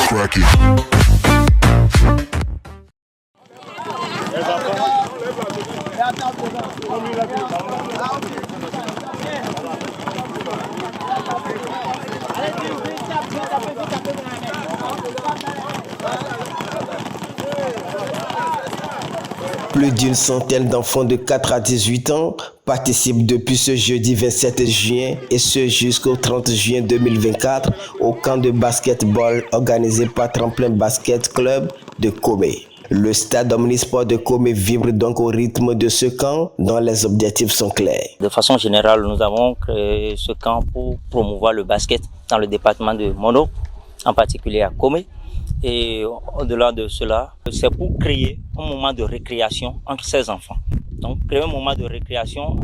Crack it. Plus d'une centaine d'enfants de 4 à 18 ans participent depuis ce jeudi 27 juin et ce jusqu'au 30 juin 2024 au camp de basketball organisé par Tremplin Basket Club de Comé. Le stade omnisport de Comé vibre donc au rythme de ce camp dont les objectifs sont clairs. De façon générale, nous avons créé ce camp pour promouvoir le basket dans le département de Mono, en particulier à Comé. Et au-delà de cela, c'est pour créer un moment de récréation entre ces enfants. Donc, créer un moment de récréation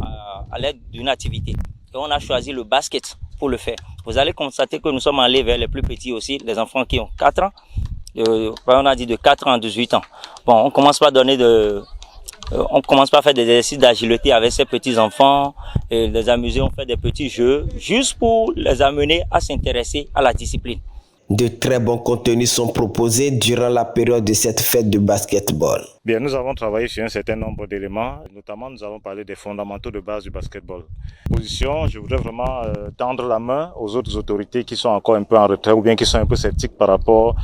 à l'aide d'une activité. Et on a choisi le basket pour le faire. Vous allez constater que nous sommes allés vers les plus petits aussi, les enfants qui ont 4 ans. On a dit de 4 ans à 18 ans. Bon, on commence par faire des exercices d'agilité avec ces petits enfants, et les amuser, on fait des petits jeux, juste pour les amener à s'intéresser à la discipline. De très bons contenus sont proposés durant la période de cette fête de basketball. Bien, nous avons travaillé sur un certain nombre d'éléments, notamment nous avons parlé des fondamentaux de base du basketball. Position, je voudrais vraiment tendre la main aux autres autorités qui sont encore un peu en retrait ou bien qui sont un peu sceptiques par rapport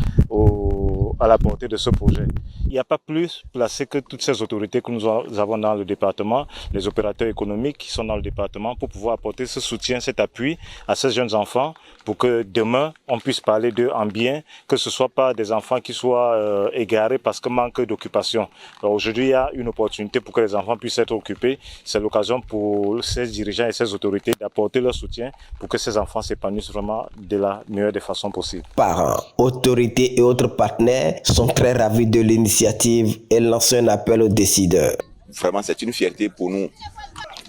à la portée de ce projet. Il n'y a pas plus placé que toutes ces autorités que nous avons dans le département, les opérateurs économiques qui sont dans le département pour pouvoir apporter ce soutien, cet appui à ces jeunes enfants pour que demain on puisse parler d'eux en bien, que ce soit pas des enfants qui soient égarés parce que manque d'occupation. Aujourd'hui, il y a une opportunité pour que les enfants puissent être occupés. C'est l'occasion pour ces dirigeants et ces autorités d'apporter leur soutien pour que ces enfants s'épanouissent vraiment de la meilleure des façons possibles. Parents, autorités et autres partenaires sont très ravis de l'initiative et lancent un appel aux décideurs. Vraiment, c'est une fierté pour nous.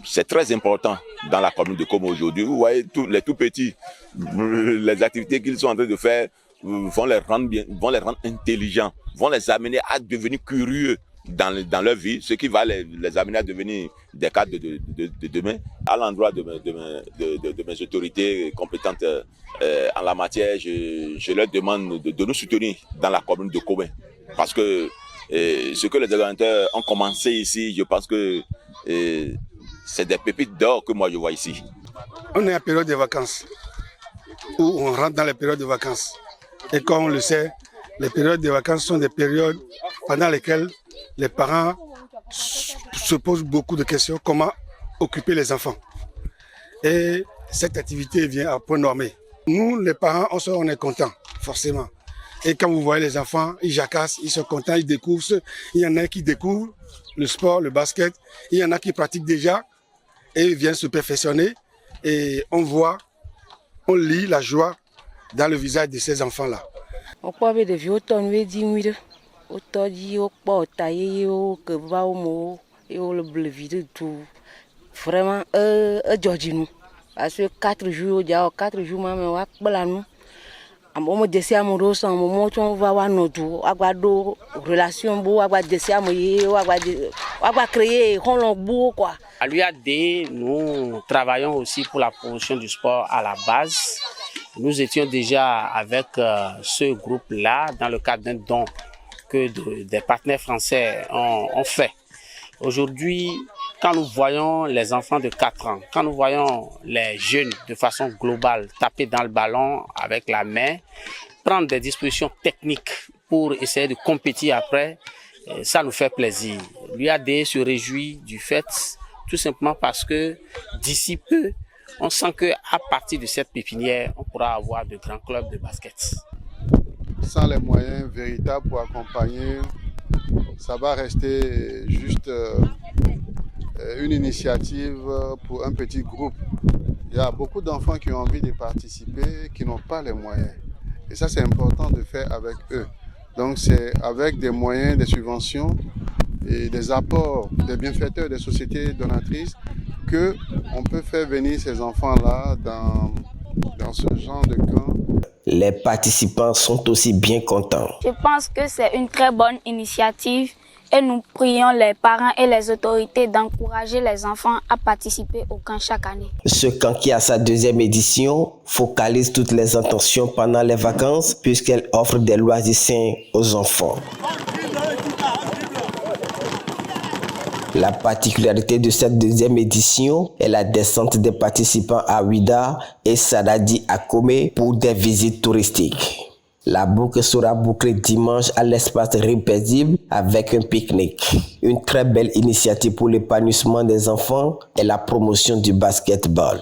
C'est très important dans la commune de Comé aujourd'hui. Vous voyez, les tout petits, les activités qu'ils sont en train de faire vont les rendre bien, vont les rendre intelligents, vont les amener à devenir curieux dans leur vie, ce qui va les amener à devenir des cadres de demain. À l'endroit de mes autorités compétentes en la matière, je leur demande de nous soutenir dans la commune de Comé. Parce que ce que les organisateurs ont commencé ici, je pense que c'est des pépites d'or que moi je vois ici. On est en période de vacances, où on rentre dans les périodes de vacances. Et comme on le sait, les périodes de vacances sont des périodes pendant lesquelles les parents se posent beaucoup de questions, comment occuper les enfants. Et cette activité vient à point nommé. Nous, les parents, on est contents, forcément. Et quand vous voyez les enfants, ils jacassent, ils sont contents, ils découvrent. Il y en a qui découvrent le sport, le basket. Il y en a qui pratiquent déjà et viennent se perfectionner. Et on voit, on lit la joie dans le visage de ces enfants-là. Vraiment, parce que 4 jours, 4 jours, on descend amoureuse, on va avoir notre relation, on va descendre, on va créer quoi. À l'UAD, nous travaillons aussi pour la promotion du sport à la base. Nous étions déjà avec ce groupe-là dans le cadre d'un don que des partenaires français ont fait. Aujourd'hui, quand nous voyons les enfants de 4 ans, quand nous voyons les jeunes de façon globale taper dans le ballon avec la main, prendre des dispositions techniques pour essayer de compétir après, ça nous fait plaisir. L'UAD se réjouit du fait, tout simplement parce que d'ici peu, on sent qu'à partir de cette pépinière, on pourra avoir de grands clubs de basket. Sans les moyens véritables pour accompagner, ça va rester juste une initiative pour un petit groupe. Il y a beaucoup d'enfants qui ont envie de participer, qui n'ont pas les moyens. Et ça, c'est important de faire avec eux. Donc, c'est avec des moyens, des subventions et des apports des bienfaiteurs, des sociétés donatrices, qu'on peut faire venir ces enfants-là dans ce genre de camp. Les participants sont aussi bien contents. Je pense que c'est une très bonne initiative et nous prions les parents et les autorités d'encourager les enfants à participer au camp chaque année. Ce camp qui a sa deuxième édition focalise toutes les attentions pendant les vacances puisqu'elle offre des loisirs sains aux enfants. La particularité de cette deuxième édition est la descente des participants à Ouida et Sadadi à Komé pour des visites touristiques. La boucle sera bouclée dimanche à l'espace Rime Paisible avec un pique-nique. Une très belle initiative pour l'épanouissement des enfants et la promotion du basketball.